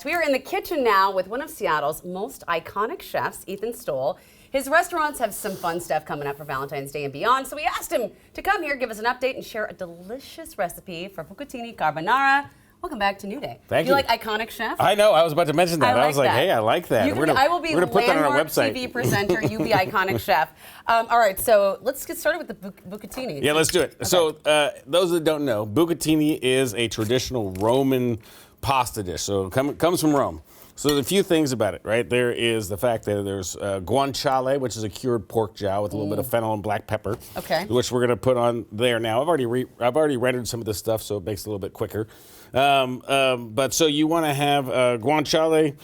We are in the kitchen now with one of Seattle's most iconic chefs, Ethan Stowell. His restaurants have some fun stuff coming up for Valentine's Day and beyond, so we asked him to come here, give us an update, and share a delicious recipe for Bucatini Carbonara. Welcome back to New Day. Thank you. You like iconic chef? I know. I was about to mention that. I was like, hey, I like that. I will be we're gonna put that on our landmark website. TV presenter. You be iconic chef. All right, so let's get started with the Bucatini. Yeah, let's do it. Okay. So those that don't know, Bucatini is a traditional Roman pasta dish. So it comes from Rome. So there's a few things about it, right? There is the fact that there's guanciale, which is a cured pork jowl with a little bit of fennel and black pepper, which we're going to put on there now. I've already rendered some of this stuff, so it makes it a little bit quicker. But so you want to have guanciale.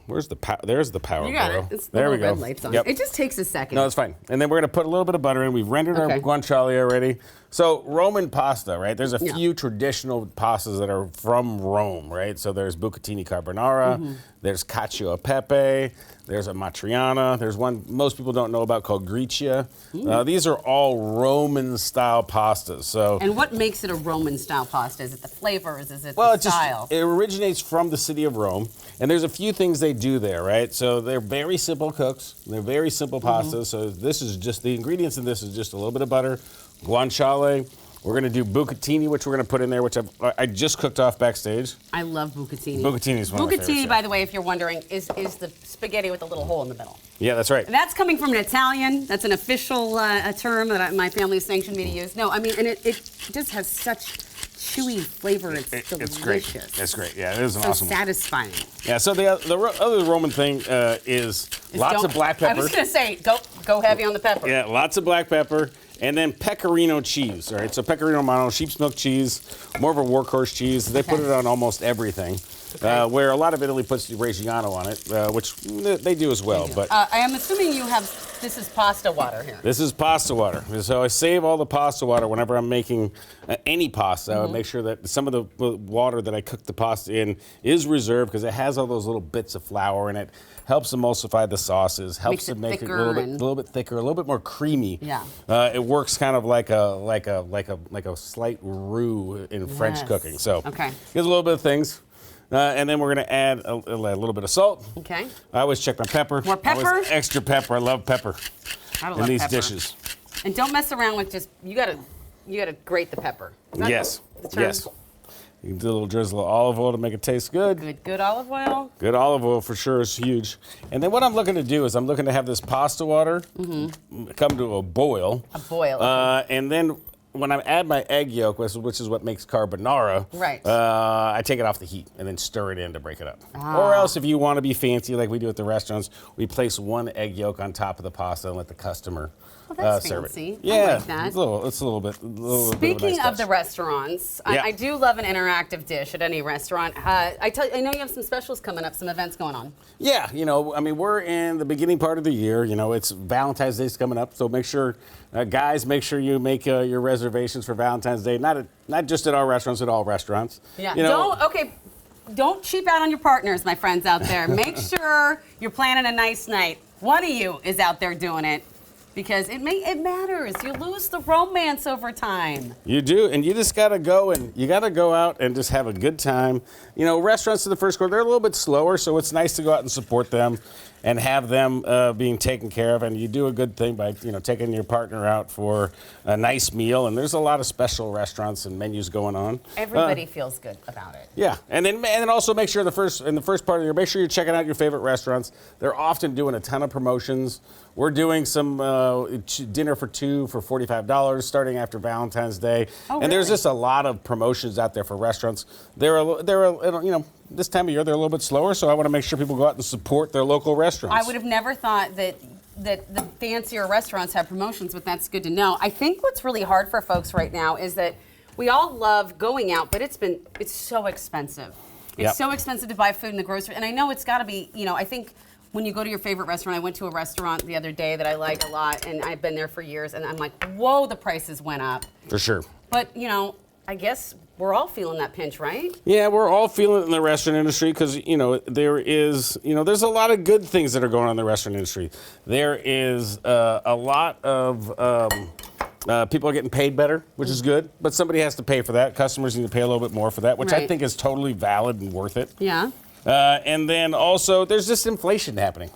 There's the power. You got bro. it. It's there we go. Red lights on. Yep. It just takes a second. No, it's fine. And then we're going to put a little bit of butter in. We've rendered our guanciale already. So Roman pasta, right? There's a few traditional pastas that are from Rome, right? So there's Bucatini Carbonara, there's cacio e pepe, there's a matriciana, there's one most people don't know about called gricia. These are all Roman-style pastas. So. And what makes it a Roman-style pasta? Is it the flavors? Is it the style? It originates from the city of Rome, and there's a few things they do there, right? So they're very simple cooks. They're very simple pastas. So this is just, the ingredients in this is just a little bit of butter, guanciale. We're going to do bucatini, which we're going to put in there, which I just cooked off backstage. I love bucatini. Bucatini is one of my favorites. Bucatini, by the way, if you're wondering, is the spaghetti with the little hole in the middle. Yeah, that's right. And that's coming from an Italian. That's an official term that my family sanctioned me to use. No, I mean, and it just has such chewy flavor. It's delicious. It's great. It's great. Yeah, it is an awesome satisfying. Yeah, so the other Roman thing is lots of black pepper. I was going to say, go heavy on the pepper. Yeah, lots of black pepper. And then pecorino cheese, all right? So pecorino romano, sheep's milk cheese, more of a workhorse cheese. They put it on almost everything, where a lot of Italy puts Reggiano on it, which they do as well. But I am assuming this is pasta water here. This is pasta water. So I save all the pasta water whenever I'm making any pasta. I would make sure that some of the water that I cook the pasta in is reserved because it has all those little bits of flour in it. Helps emulsify the sauces, helps it make it a little bit thicker, a little bit more creamy. Yeah. It works kind of like a slight roux in French cooking. So here's a little bit of things. And then we're going to add a little bit of salt. Okay. I always check my pepper. More pepper? Extra pepper. I love pepper in these dishes. And don't mess around with just, you gotta grate the pepper. Yes. Yes. You can do a little drizzle of olive oil to make it taste good. Good olive oil. Good olive oil for sure is huge. And then what I'm looking to do is I'm looking to have this pasta water come to a boil. A boil. And then when I add my egg yolk, which is what makes carbonara, I take it off the heat and then stir it in to break it up. Or else if you want to be fancy like we do at the restaurants, we place one egg yolk on top of the pasta and let the customer serve fancy. it. Yeah, I like that. It's a little bit. Speaking of the restaurants, I do love an interactive dish at any restaurant. I know you have some specials coming up, some events going on. Yeah, I mean, we're in the beginning part of the year. It's Valentine's Day's coming up, so make sure, guys, make sure you make your reservations for Valentine's Day. Not just at our restaurants, at all restaurants. Yeah. Don't cheap out on your partners, my friends out there. Make sure you're planning a nice night. One of you is out there doing it. Because it matters. You lose the romance over time. You do, and you just gotta go out and just have a good time. Restaurants in the first quarter, they're a little bit slower, so it's nice to go out and support them and have them being taken care of. And you do a good thing by taking your partner out for a nice meal. And there's a lot of special restaurants and menus going on. Everybody feels good about it. Yeah, and then also make sure in the first part of the year, make sure you're checking out your favorite restaurants. They're often doing a ton of promotions. We're doing some dinner for two for $45 starting after Valentine's Day. And there's just a lot of promotions out there for restaurants. They're this time of year they're a little bit slower, so I want to make sure people go out and support their local restaurants. I would have never thought that the fancier restaurants have promotions, but that's good to know. I think what's really hard for folks right now is that we all love going out, but it's so expensive. It's so expensive to buy food in the grocery, and I know it's got to be. I think. When you go to your favorite restaurant, I went to a restaurant the other day that I like a lot, and I've been there for years, and I'm like, whoa, the prices went up. For sure. But, I guess we're all feeling that pinch, right? Yeah, we're all feeling it in the restaurant industry because, there's a lot of good things that are going on in the restaurant industry. There is a lot of People are getting paid better, which is good, but somebody has to pay for that. Customers need to pay a little bit more for that, which I Right. think is totally valid and worth it. Yeah. And then also, there's just inflation happening,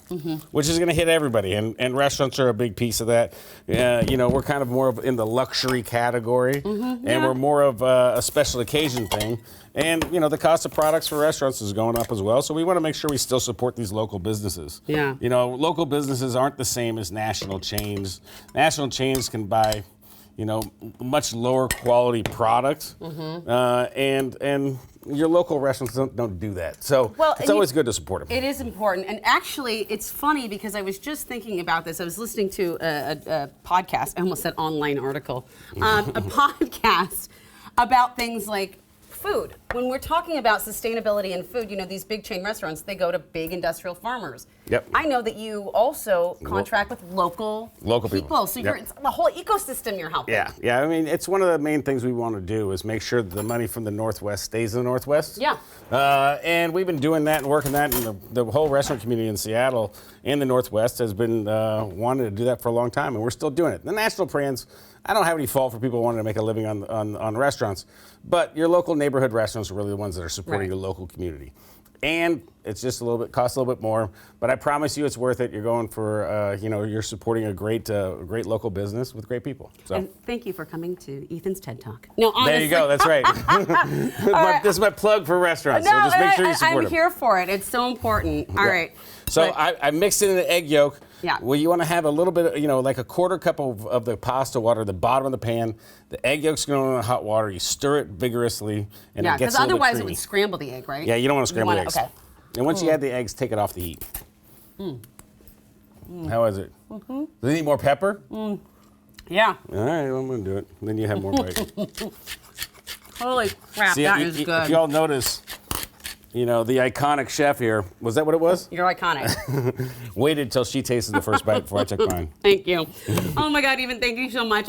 which is going to hit everybody, and restaurants are a big piece of that. We're kind of more of in the luxury category, and we're more of a special occasion thing. And the cost of products for restaurants is going up as well, so we want to make sure we still support these local businesses. Yeah. Local businesses aren't the same as national chains. National chains can buy much lower quality products, and your local restaurants don't do that. So it's always good to support them. It is important, and actually, it's funny because I was just thinking about this. I was listening to a podcast. I almost said online article, a podcast about things like food. When we're talking about sustainability in food, these big chain restaurants, they go to big industrial farmers. Yep. I know that you also contract with local people. So it's the whole ecosystem you're helping. Yeah. I mean, it's one of the main things we want to do is make sure that the money from the Northwest stays in the Northwest. Yeah. And we've been doing that and working that, and the whole restaurant community in Seattle and the Northwest has been wanting to do that for a long time, and we're still doing it. The national brands, I don't have any fault for people wanting to make a living on restaurants, but your local neighborhood restaurants are really the ones that are supporting your local community. And it's just costs a little bit more, but I promise you it's worth it. You're going for, you're supporting a great local business with great people. So. And thank you for coming to Ethan's TED Talk. No, honestly. There you go. That's right. This is my plug for restaurants. So just make sure you support them. I'm here for it. It's so important. All right. So I mixed it in an egg yolk. Yeah. Well, you want to have a little bit, like a quarter cup of the pasta water, the bottom of the pan. The egg yolk's going in the hot water. You stir it vigorously, and it gets a little bit creamy. Yeah, because otherwise it would scramble the egg, right? Yeah, you don't want to scramble the eggs. Okay. And once you add the eggs, take it off the heat. How is it? Does it need more pepper? Yeah. All right, well, I'm going to do it. Then you have more bite. Holy crap, See, that is good. If y'all notice, the iconic chef here, was that what it was? You're iconic. Waited till she tasted the first bite before I took mine. Thank you. Oh my God, Ethan, thank you so much.